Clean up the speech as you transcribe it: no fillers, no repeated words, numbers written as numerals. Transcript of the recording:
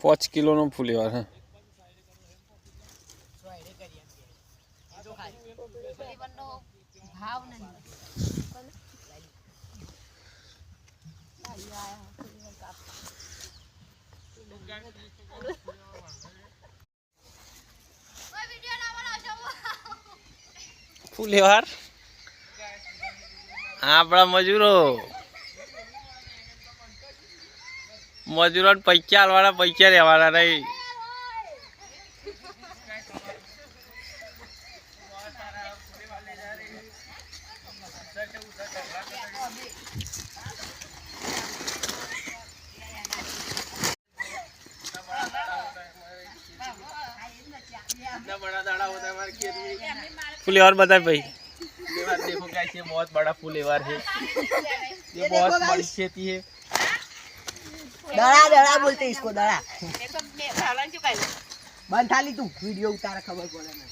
પાંચ કિલોનો ફુલેવાર હે ભાવ નહીં ફુલેવાર આપણા મજૂરો પૈસા હાલવાના પૈસા રહેવાના નહીં फुलेवार बताए भाई फुलेवार देखो कैसे बहुत बड़ा फुलेवार है ये बहुत बड़ी खेती है दड़ा दड़ा बोलते इसको दड़ा बंद थाली तू वीडियो उतारा खबर पड़े ना